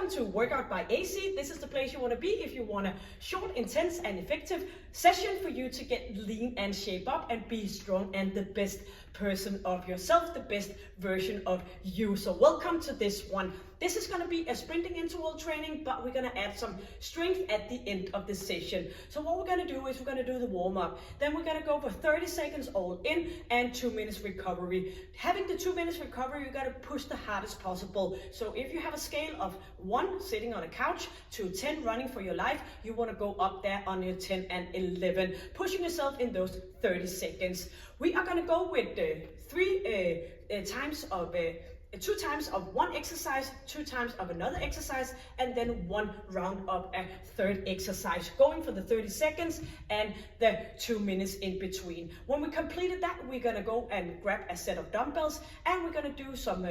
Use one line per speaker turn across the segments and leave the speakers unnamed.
Welcome to Workout by AC. This is the place you want to be if you want a short, intense and effective session for you to get lean and shape up and be strong and the best person of yourself, the best version of you. So welcome to this one. This is going to be a sprinting interval training, but we're going to add some strength at the end of the session. So what we're going to do is we're going to do the warm-up. Then we're going to go for 30 seconds all in and 2 minutes recovery. Having the 2 minutes recovery, you got to push the hardest possible. So if you have a scale of 1 sitting on a couch to 10 running for your life, you want to go up there on your 10 and 11, pushing yourself in those 30 seconds. We are going to go with 2 times of one exercise, 2 times of another exercise, and then 1 round of a third exercise, going for the 30 seconds and the 2 minutes in between. When we completed that, we're gonna go and grab a set of dumbbells, and we're gonna do some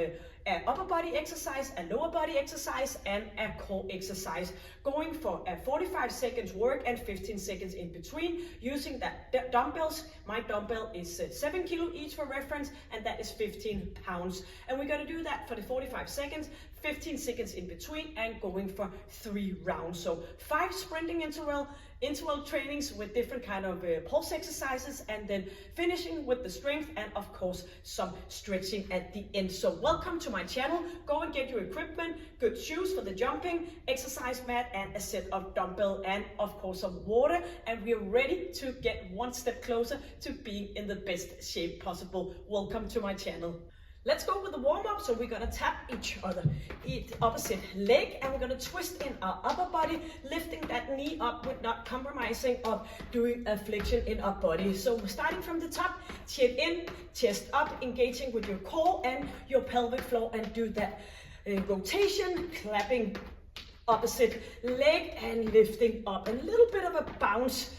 upper body exercise, a lower body exercise, and a core exercise, going for a 45 seconds work and 15 seconds in between, using that dumbbells. My dumbbell is 7 kilo each for reference, and that is 15 pounds. And we're gonna do that for the 45 seconds, 15 seconds in between, and going for 3 rounds. So 5 sprinting interval trainings with different kind of pulse exercises, and then finishing with the strength and of course some stretching at the end. So welcome to my channel. Go and get your equipment, good shoes for the jumping, exercise mat, and a set of dumbbell, and of course some water, and we are ready to get one step closer to being in the best shape possible. Welcome to my channel. Let's go with the warm-up. So we're gonna tap each opposite leg, and we're gonna twist in our upper body, lifting that knee up with not compromising of doing a flexion in our body. So we're starting from the top, chin in, chest up, engaging with your core and your pelvic floor, and do that rotation, clapping opposite leg and lifting up, and a little bit of a bounce,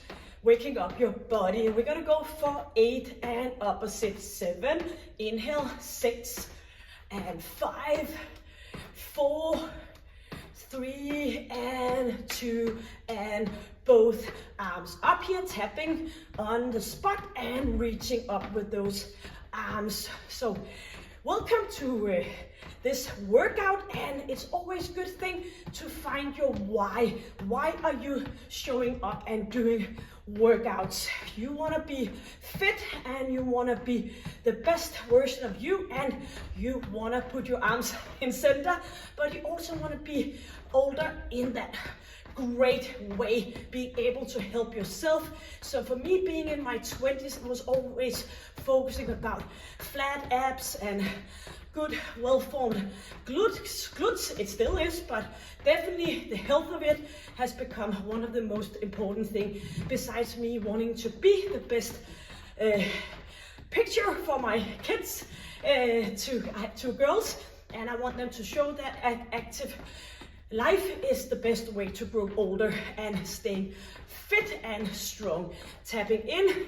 waking up your body. We're gonna go for 8 and opposite 7. Inhale, 6 and 5, 4, 3 and 2, and both arms up here, tapping on the spot and reaching up with those arms. So welcome to this workout, and it's always a good thing to find your why. Why are you showing up and doing workouts? You want to be fit, and you want to be the best version of you, and you want to put your arms in center, but you also want to be older in that great way, being able to help yourself. So for me, being in my 20s, I was always focusing about flat abs and good, well-formed glutes. It still is, but definitely the health of it has become one of the most important things, besides me wanting to be the best picture for my kids. I have 2 girls, and I want them to show that active life is the best way to grow older and stay fit and strong. Tapping in.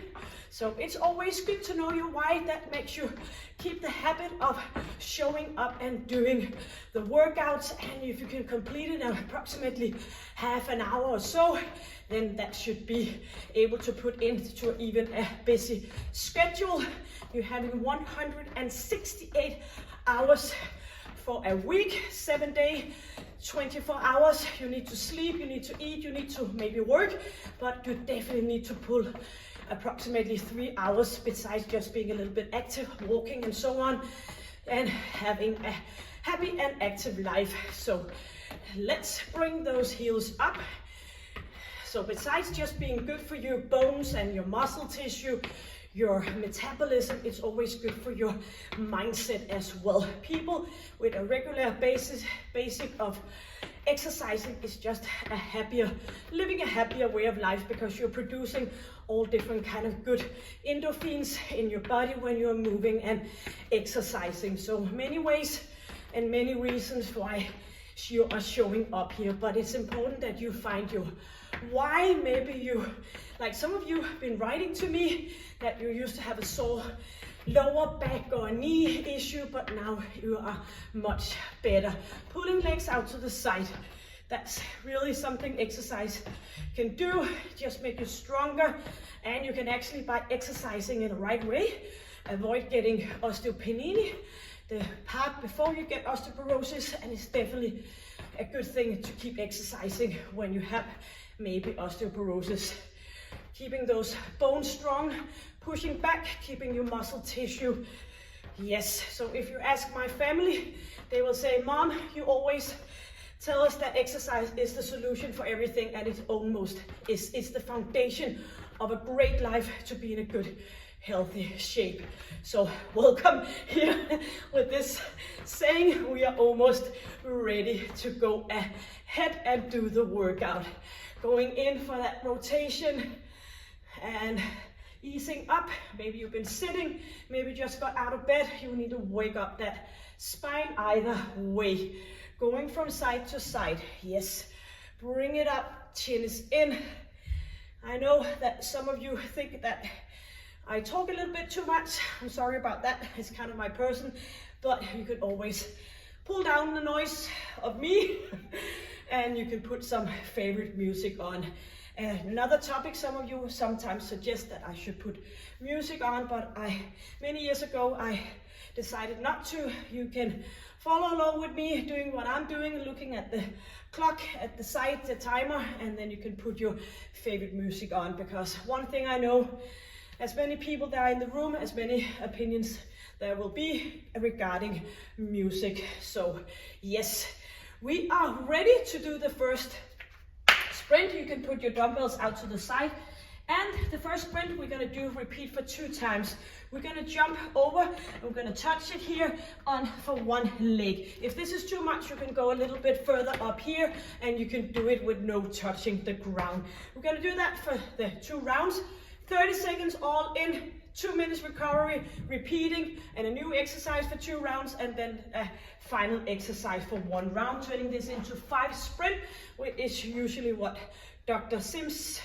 So it's always good to know your why. That makes you keep the habit of showing up and doing the workouts. And if you can complete it in approximately half an hour or so, then that should be able to put into even a busy schedule. You're having 168 hours for a week, 7 days, 24 hours. You need to sleep, you need to eat, you need to maybe work, but you definitely need to pull approximately 3 hours, besides just being a little bit active, walking and so on, and having a happy and active life. So let's bring those heels up. So besides just being good for your bones and your muscle tissue, your metabolism, it's always good for your mindset as well. People with a regular basic of exercising is just living a happier way of life, because you're producing all different kind of good endorphins in your body when you're moving and exercising. So many ways and many reasons why you are showing up here, but it's important that you find your why. Maybe you, like some of you have been writing to me that you used to have a sore lower back or knee issue, but now you are much better. Pulling legs out to the side, that's really something exercise can do, just make you stronger. And you can actually, by exercising in the right way, avoid getting osteopenia, the part before you get osteoporosis, and it's definitely a good thing to keep exercising when you have maybe osteoporosis. Keeping those bones strong, pushing back, keeping your muscle tissue. Yes, so if you ask my family, they will say, Mom, you always tell us that exercise is the solution for everything, and it's the foundation of a great life to be in a good, healthy shape. So welcome here with this saying. We are almost ready to go ahead and do the workout. Going in for that rotation and easing up. Maybe you've been sitting, maybe just got out of bed. You need to wake up that spine either way. Going from side to side. Yes, bring it up, chin is in. I know that some of you think that I talk a little bit too much. I'm sorry about that. It's kind of my person, but you could always pull down the noise of me and you can put some favorite music on. Another topic, some of you sometimes suggest that I should put music on, but many years ago I decided not to. You can follow along with me doing what I'm doing, looking at the clock at the side, the timer, and then you can put your favorite music on, because one thing I know, as many people there are in the room, as many opinions there will be regarding music. So yes, we are ready to do the first sprint. You can put your dumbbells out to the side. And the first sprint we're going to do, repeat for 2 times. We're going to jump over and we're going to touch it here on for one leg. If this is too much, you can go a little bit further up here and you can do it with no touching the ground. We're going to do that for the 2 rounds. 30 seconds all in, 2 minutes recovery, repeating, and a new exercise for 2 rounds, and then a final exercise for 1 round, turning this into 5 sprint, which is usually what Dr. Sims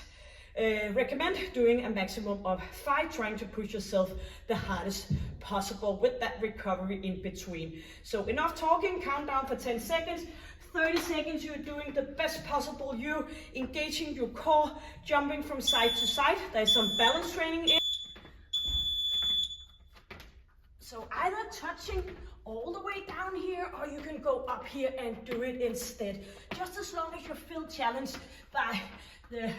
recommend, doing a maximum of 5, trying to push yourself the hardest possible with that recovery in between. So enough talking, count down for 10 seconds. 30 seconds, you're doing the best possible, you engaging your core, jumping from side to side. There's some balance training in. So either touching all the way down here, or you can go up here and do it instead. Just as long as you feel challenged by the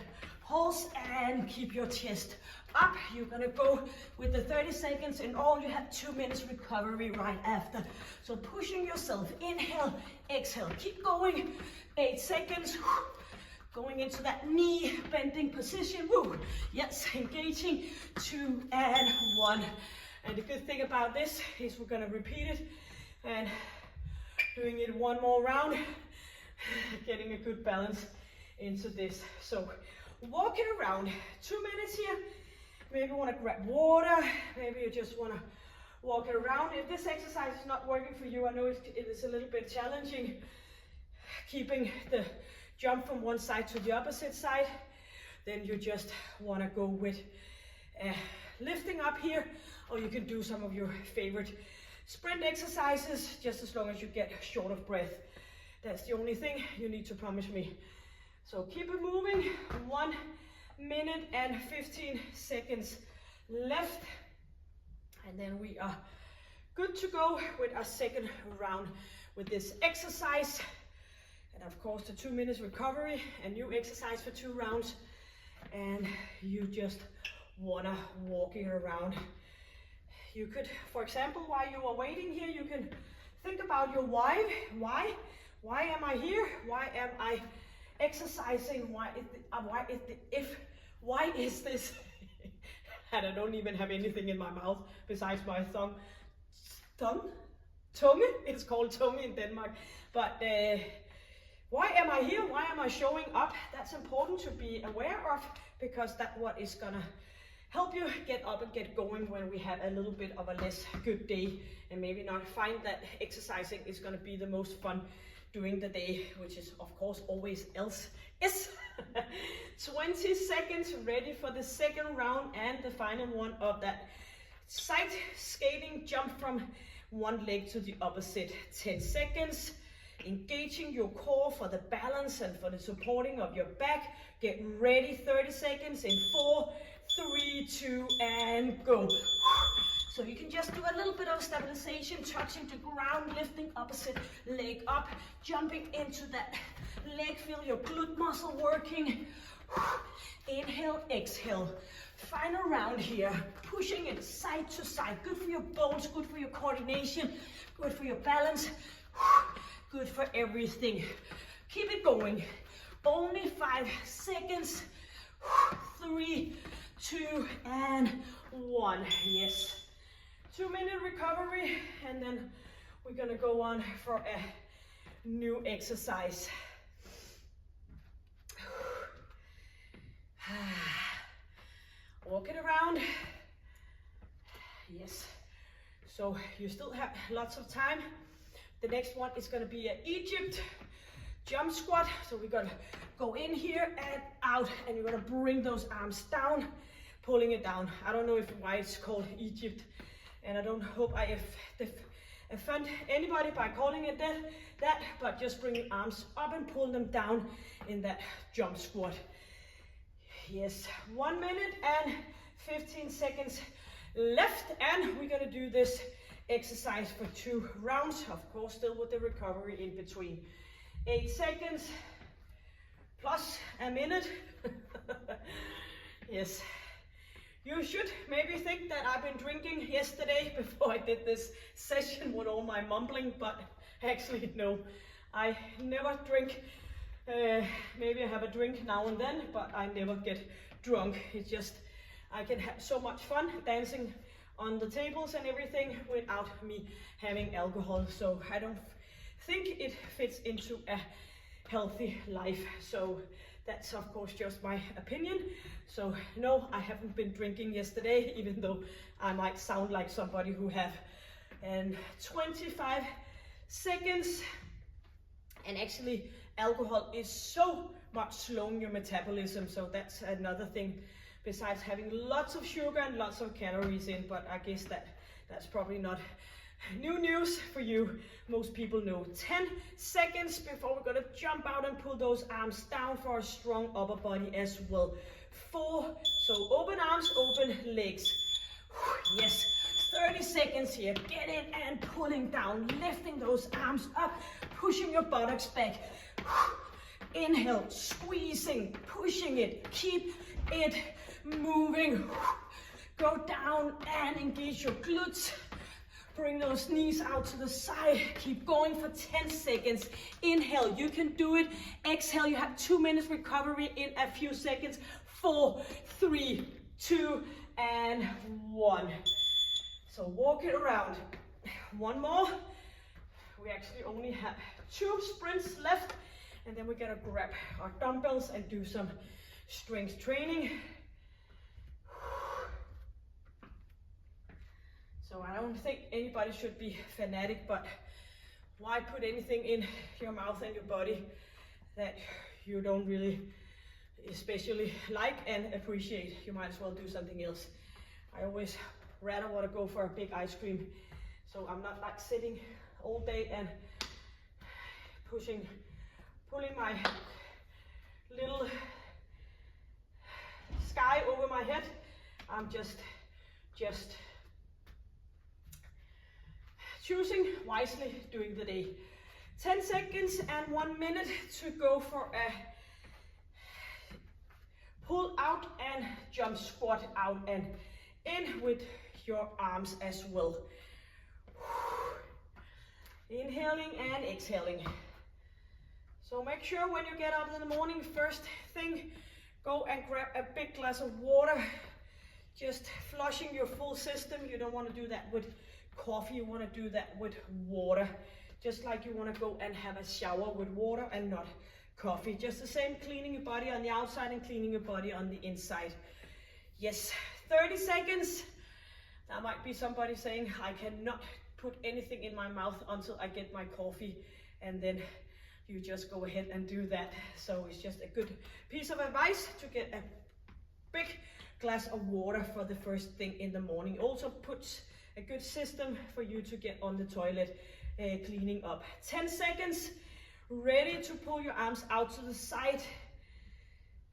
pulse and keep your chest up. You're gonna go with the 30 seconds and all. You have 2 minutes recovery right after. So pushing yourself, inhale, exhale, keep going. 8 seconds, going into that knee bending position. Woo. Yes, engaging, 2 and 1. And the good thing about this is we're gonna repeat it and doing it 1 more round, getting a good balance into this. So walking around, 2 minutes here. Maybe you want to grab water, maybe you just want to walk it around. If this exercise is not working for you, I know it is a little bit challenging keeping the jump from one side to the opposite side, then you just want to go with lifting up here, or you can do some of your favorite sprint exercises, just as long as you get short of breath. That's the only thing you need to promise me. So keep it moving. 1 minute and 15 seconds left, and then we are good to go with our second round with this exercise. And of course the 2 minutes recovery, a new exercise for 2 rounds, and you just wanna walk it around. You could, for example, while you are waiting here, you can think about your why. Why am I here? Why am I exercising? Why is this? And I don't even have anything in my mouth besides my tongue. It's called tongue in Denmark. But why am I here? Why am I showing up? That's important to be aware of, because that's what is gonna help you get up and get going when we have a little bit of a less good day, and maybe not find that exercising is gonna be the most fun during the day, which is of course always else is. 20 seconds, ready for the second round and the final one of that side skating jump from one leg to the opposite. 10 seconds, engaging your core for the balance and for the supporting of your back. Get ready, 30 seconds in 4, 3, 2, and go. So you can just do a little bit of stabilization, touching the ground, lifting opposite leg up, jumping into that leg, feel your glute muscle working. Inhale, exhale. Final round here, pushing it side to side. Good for your bones, good for your coordination, good for your balance, good for everything. Keep it going. Only 5 seconds. 3, 2, and 1. Yes. 2-minute recovery, and then we're gonna go on for a new exercise. Walk it around. Yes. So you still have lots of time. The next one is gonna be an Egypt jump squat. So we're gonna go in here and out, and you're gonna bring those arms down, pulling it down. I don't know why it's called Egypt, and I don't hope I offend anybody by calling it that, but just bring your arms up and pull them down in that jump squat. Yes, 1 minute and 15 seconds left, and we're gonna do this exercise for 2 rounds, of course, still with the recovery in between. 8 seconds plus a minute. Yes. You should maybe think that I've been drinking yesterday before I did this session with all my mumbling, but actually no, I never drink. Maybe I have a drink now and then, but I never get drunk. It's just, I can have so much fun dancing on the tables and everything without me having alcohol. So I don't think it fits into a healthy life. So that's of course just my opinion. So no, I haven't been drinking yesterday, even though I might sound like somebody who have. And 25 seconds. And actually alcohol is so much slowing your metabolism. So that's another thing besides having lots of sugar and lots of calories in. But I guess that's probably not new news for you. Most people know. 10 seconds before we're gonna jump out and pull those arms down for a strong upper body as well. 4, so open arms, open legs. Yes, 30 seconds here. Get in and pulling down, lifting those arms up, pushing your buttocks back. Inhale, squeezing, pushing it, keep it moving. Go down and engage your glutes. Bring those knees out to the side. Keep going for 10 seconds. Inhale, you can do it. Exhale, you have 2 minutes recovery in a few seconds. 4, 3, 2, and 1. So walk it around. One more. We actually only have 2 sprints left, and then we're gonna grab our dumbbells and do some strength training. So I don't think anybody should be fanatic, but why put anything in your mouth and your body that you don't really especially like and appreciate? You might as well do something else. I always rather want to go for a big ice cream. So I'm not like sitting all day and pulling my little sky over my head. I'm just choosing wisely during the day. 10 seconds and 1 minute to go for a pull out and jump squat out and in with your arms as well. Inhaling and exhaling. So make sure when you get up in the morning, first thing, go and grab a big glass of water. Just flushing your full system. You don't want to do that with coffee, you want to do that with water. Just like you want to go and have a shower with water and not coffee. Just the same, cleaning your body on the outside and cleaning your body on the inside. Yes, 30 seconds. There might be somebody saying, I cannot put anything in my mouth until I get my coffee, and then you just go ahead and do that. So it's just a good piece of advice to get a big glass of water for the first thing in the morning. Also puts a good system for you to get on the toilet cleaning up. 10 seconds, ready to pull your arms out to the side.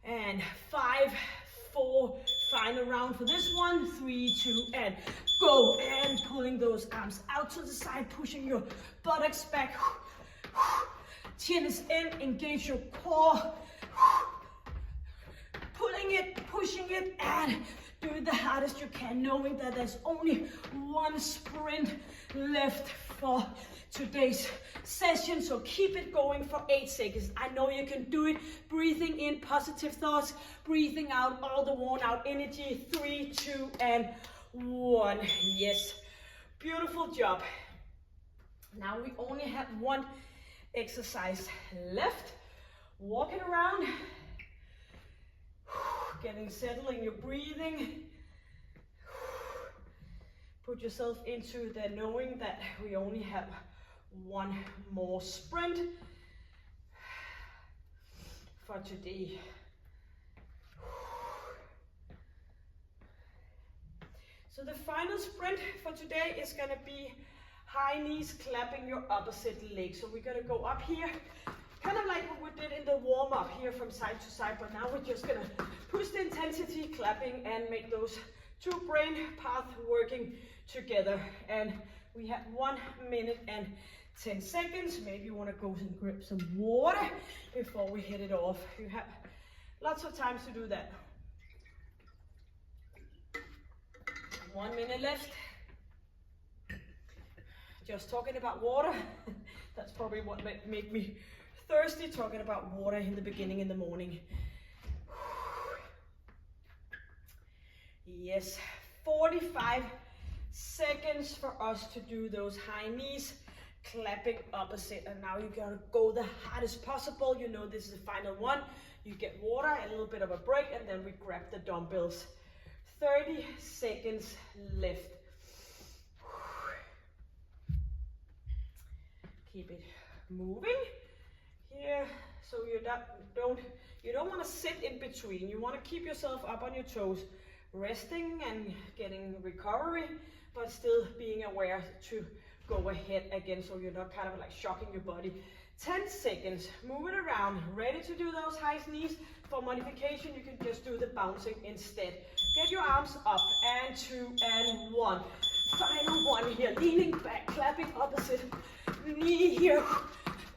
And 5, 4, Final round for this one. 3, 2, and go. And pulling those arms out to the side, pushing your buttocks back. Chin is in, engage your core. Pulling it, pushing it, and do it the hardest you can, knowing that there's only one sprint left for today's session. So keep it going for 8 seconds. I know you can do it. Breathing in positive thoughts, breathing out all the worn out energy. 3, 2, and 1. Yes, beautiful job. Now we only have one exercise left. Walking around, getting settled in your breathing. Put yourself into the knowing that we only have one more sprint for today. So the final sprint for today is going to be high knees clapping your opposite leg. So we're going to go up here, kind of like what we did in the warm-up here from side to side, but now we're just going to push the intensity, clapping, and make those two brain paths working together. And we have 1 minute and 10 seconds. Maybe you want to go and grab some water before we hit it off. You have lots of time to do that. 1 minute left. Just talking about water. That's probably what made me thirsty, talking about water in the beginning in the morning. Yes, 45 seconds for us to do those high knees, clapping opposite. And now you're gonna go the hardest possible. You know this is the final one. You get water, a little bit of a break, and then we grab the dumbbells. 30 seconds left. Keep it moving here, so you don't want to sit in between. You want to keep yourself up on your toes, resting and getting recovery, but still being aware to go ahead again, so you're not kind of like shocking your body. 10 seconds, move it around, ready to do those high knees. For modification, you can just do the bouncing instead. Get your arms up, and 2 and 1. Final one here, leaning back, clapping opposite knee here.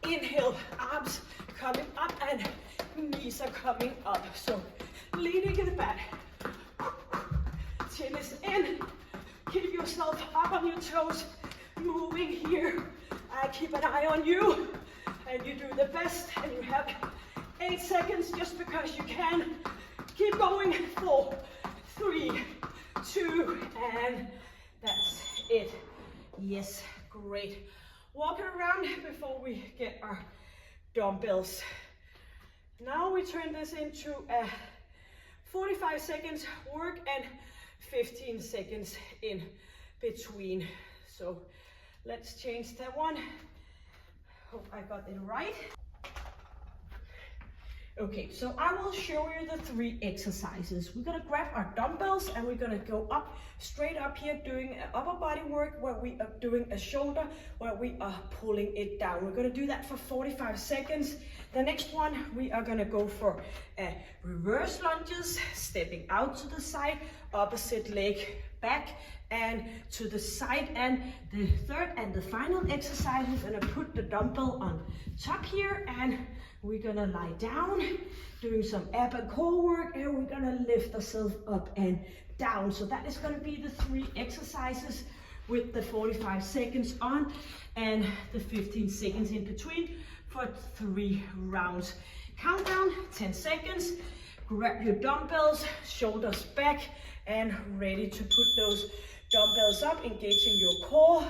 Inhale, arms coming up and knees are coming up. So leaning in the back, chin is in, keep yourself up on your toes, moving here. I keep an eye on you, and you do the best, and you have 8 seconds just because you can. Keep going. 4, 3, 2, and that's it. Yes, great. Walking around before we get our dumbbells. Now we turn this into a 45 seconds work and 15 seconds in between. So let's change that one. Hope I got it right. Okay, so I will show you the 3 exercises. We're gonna grab our dumbbells and we're gonna go up, straight up here, doing an upper body work where we are doing a shoulder, where we are pulling it down. We're gonna do that for 45 seconds. The next one, we are gonna go for reverse lunges, stepping out to the side, opposite leg back and to the side. And the third and the final exercise, we're gonna put the dumbbell on top here, and we're gonna lie down, doing some ab and core work, and we're gonna lift ourselves up and down. So that is gonna be the 3 exercises with the 45 seconds on and the 15 seconds in between for 3 rounds. Countdown, 10 seconds. Grab your dumbbells, shoulders back, and ready to put those dumbbells up, engaging your core.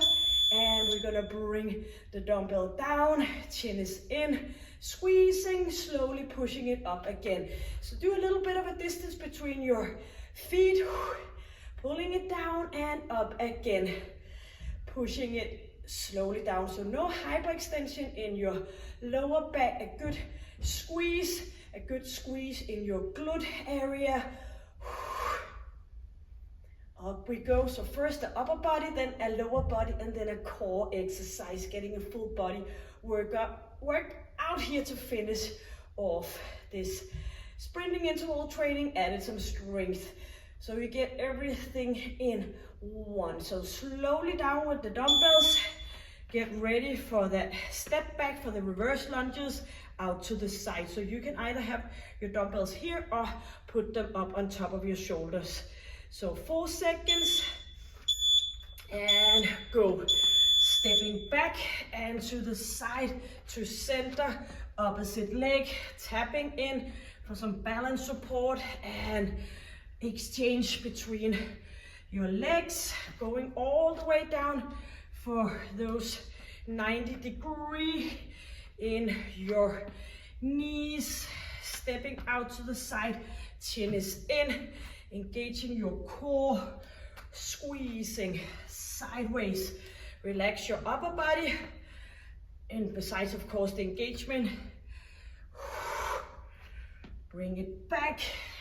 And we're gonna bring the dumbbell down, chin is in, squeezing, slowly pushing it up again. So do a little bit of a distance between your feet, pulling it down and up again, pushing it slowly down. So no hyperextension in your lower back, a good squeeze in your glute area. Up we go. So first the upper body, then a lower body, and then a core exercise, getting a full body work out here to finish off this sprinting interval training. Added some strength. So you get everything in one. So slowly down with the dumbbells. Get ready for that step back for the reverse lunges out to the side. So you can either have your dumbbells here or put them up on top of your shoulders. So 4 seconds and go. Stepping back and to the side to center, opposite leg, tapping in for some balance support and exchange between your legs, going all the way down for those 90-degree in your knees, stepping out to the side, chin is in, engaging your core, squeezing sideways, relax your upper body, and besides of course the engagement, bring it back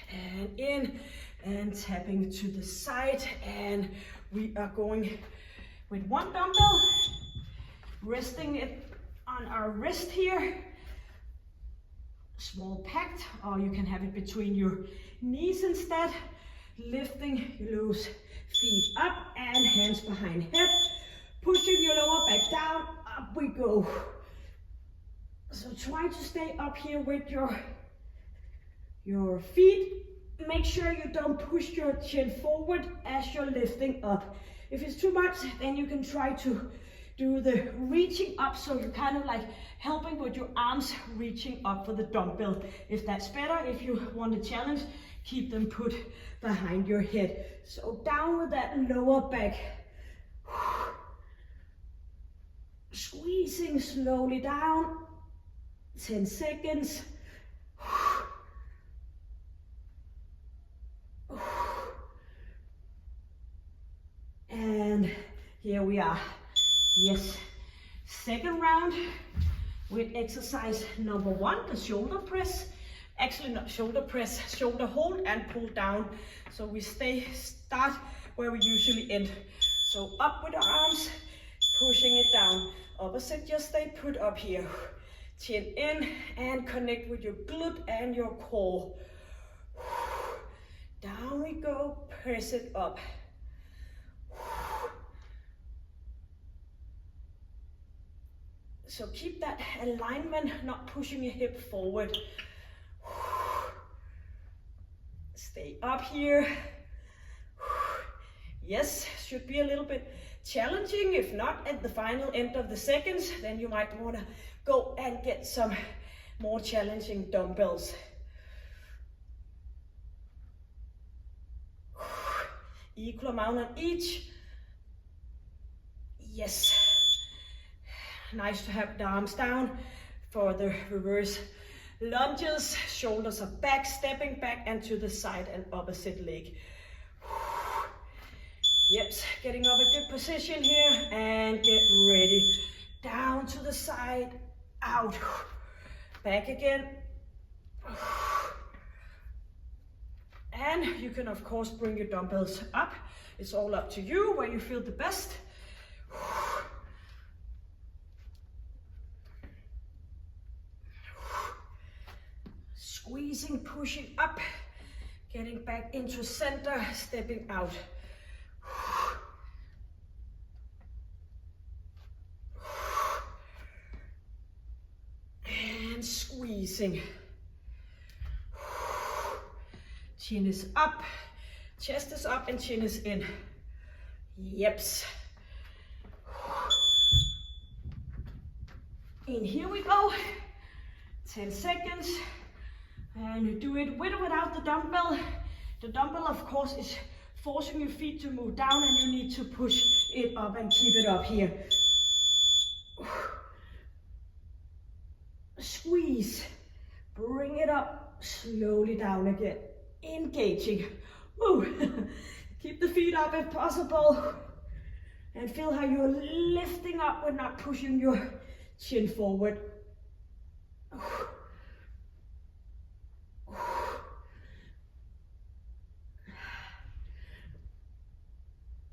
and in, and tapping to the side, and we are going with one dumbbell, resting it on our wrist here, small packed, or you can have it between your knees instead, lifting those feet up and hands behind head, pushing your lower back down, up we go. So try to stay up here with your feet. Make sure you don't push your chin forward as you're lifting up. If it's too much, then you can try to do the reaching up, so you're kind of like helping with your arms reaching up for the dumbbell. If that's better, if you want a challenge, keep them put behind your head. So down with that lower back. Squeezing slowly down. 10 seconds. And here we are. Yes, second round with exercise number 1, the shoulder press. Actually not shoulder press, shoulder hold and pull down. So we start where we usually end. So up with the arms, pushing it down. Opposite, just stay put up here. Chin in and connect with your glute and your core. Down we go, press it up. So keep that alignment, not pushing your hip forward. Stay up here. Yes, should be a little bit challenging. If not at the final end of the seconds, then you might want to go and get some more challenging dumbbells. Equal amount on each. Yes. Nice to have the arms down for the reverse lunges. Shoulders are back, stepping back and to the side and opposite leg. Yep, getting up a good position here and get ready. Down to the side, out, back again. And you can of course bring your dumbbells up. It's all up to you where you feel the best. Squeezing, pushing up, getting back into center, stepping out. And squeezing. Chin is up, chest is up and chin is in. Yeps. And here we go. 10 seconds. And you do it with or without the dumbbell. The dumbbell, of course, is forcing your feet to move down and you need to push it up and keep it up here. Squeeze. Bring it up. Slowly down again. Engaging. Woo. Keep the feet up if possible. And feel how you're lifting up and not pushing your chin forward.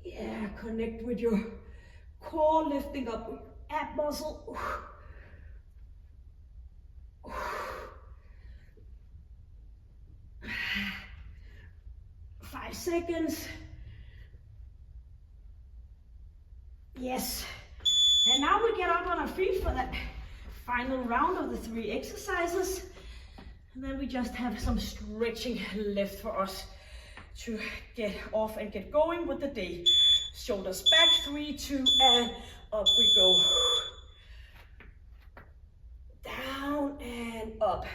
Yeah, connect with your core, lifting up with ab muscle. 5 seconds. Yes. And now we get up on our feet for that final round of the 3 exercises. And then we just have some stretching left for us to get off and get going with the day. Shoulders back, 3, 2, and up we go. Down and up.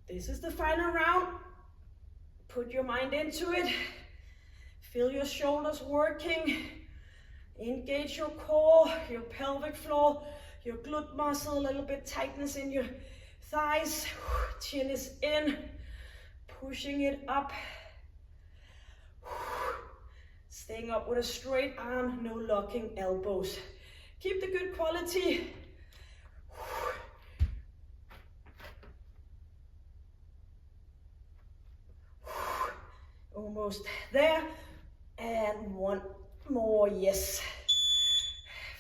This is the final round. Put your mind into it. Feel your shoulders working. Engage your core, your pelvic floor, your glute muscle, a little bit tightness in your thighs. Chin is in. Pushing it up. Staying up with a straight arm, no locking elbows. Keep the good quality. Almost there. And one more, yes.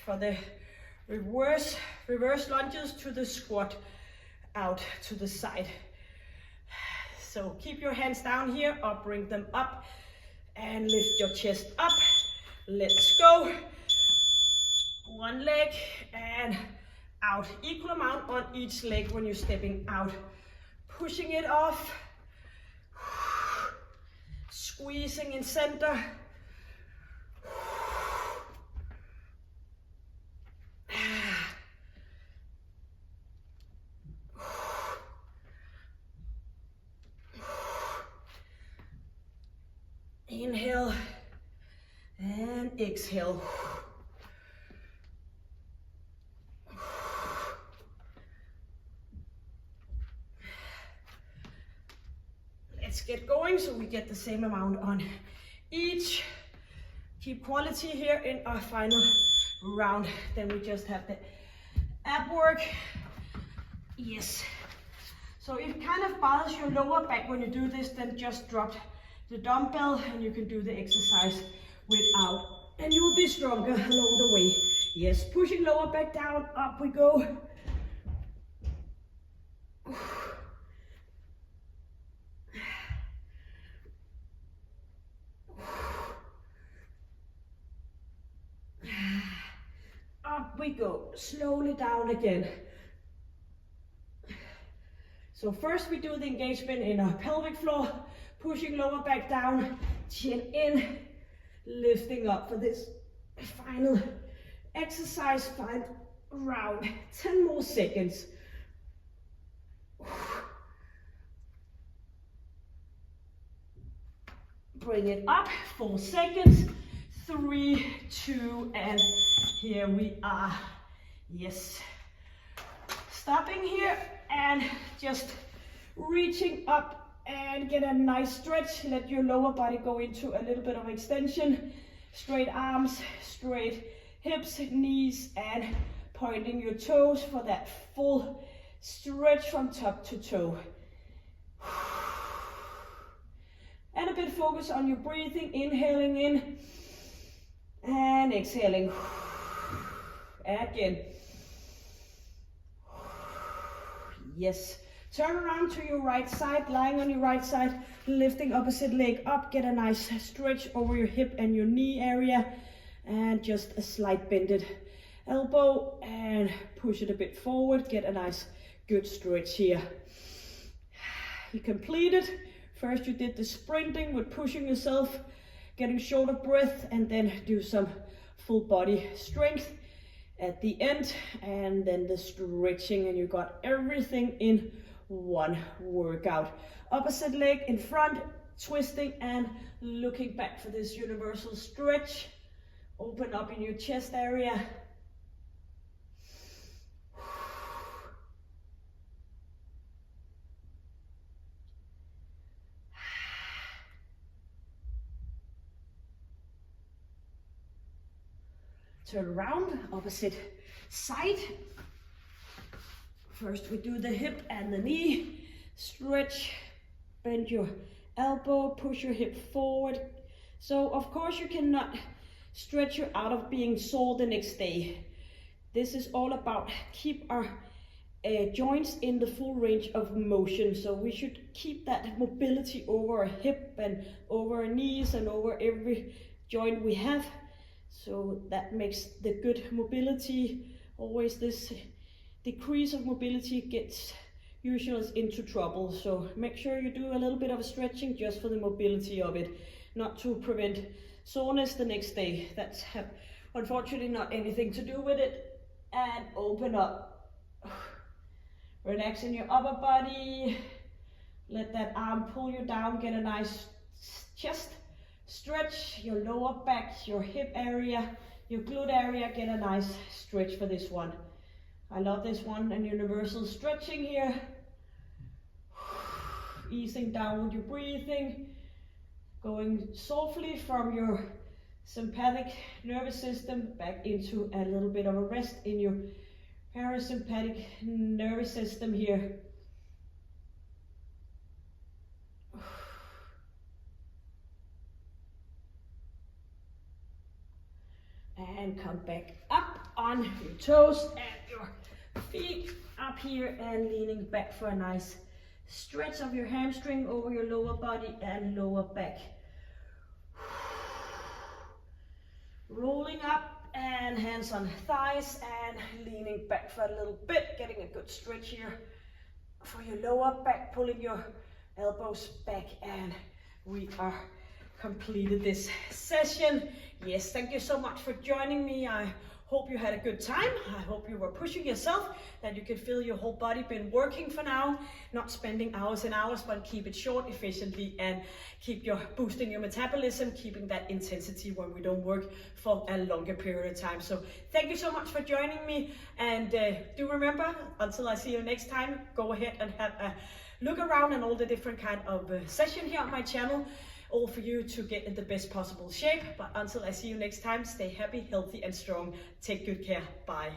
For the reverse lunges to the squat, out to the side. So keep your hands down here, or bring them up, and lift your chest up. Let's go. One leg and out. Equal amount on each leg when you're stepping out. Pushing it off. Squeezing in center. Inhale and exhale. Let's get going so we get the same amount on each. Keep quality here in our final round. Then we just have the ab work. Yes. So if it kind of bothers your lower back when you do this, then just drop the dumbbell and you can do the exercise without, and you will be stronger along the way. Yes, pushing lower back down, up we go. Up we go, slowly down again. So first we do the engagement in our pelvic floor, pushing lower back down, chin in, lifting up for this final exercise, final round. 10 more seconds. Bring it up, 4 seconds, 3, 2, and here we are. Yes. Stopping here and just reaching up and get a nice stretch. Let your lower body go into a little bit of extension. Straight arms, straight hips, knees, and pointing your toes for that full stretch from top to toe. And a bit focus on your breathing, inhaling in and exhaling. Again. Yes. Turn around to your right side, lying on your right side, lifting opposite leg up. Get a nice stretch over your hip and your knee area. And just a slight bended elbow and push it a bit forward. Get a nice good stretch here. You completed. First you did the sprinting with pushing yourself, getting shoulder breadth, and then do some full body strength at the end, and then the stretching, and you got everything in one workout. Opposite leg in front, twisting and looking back for this universal stretch. Open up in your chest area. Turn around, opposite side. First we do the hip and the knee. Stretch, bend your elbow, push your hip forward. So of course you cannot stretch you out of being sore the next day. This is all about keep our joints in the full range of motion. So we should keep that mobility over our hip and over our knees and over every joint we have. So that makes the good mobility. Always this decrease of mobility gets usually into trouble. So make sure you do a little bit of stretching just for the mobility of it, not to prevent soreness the next day. That's unfortunately not anything to do with it. And open up. Relax in your upper body. Let that arm pull you down. Get a nice chest stretch. Your lower back, your hip area, your glute area. Get a nice stretch for this one. I love this one. And universal stretching here. Easing down with your breathing. Going softly from your sympathetic nervous system back into a little bit of a rest in your parasympathetic nervous system here. And come back up on your toes and your feet up here and leaning back for a nice stretch of your hamstring over your lower body and lower back. Rolling up and hands on thighs and leaning back for a little bit, getting a good stretch here for your lower back, pulling your elbows back, and we are completed this session. Yes, thank you so much for joining me. I hope you had a good time. I hope you were pushing yourself, that you can feel your whole body been working for now, not spending hours and hours, but keep it short, efficiently, and keep boosting your metabolism, keeping that intensity when we don't work for a longer period of time. So thank you so much for joining me, and do remember, until I see you next time, go ahead and have a look around and all the different kind of session here on my channel, all for you to get in the best possible shape. But until I see you next time, stay happy, healthy, and strong. Take good care. Bye.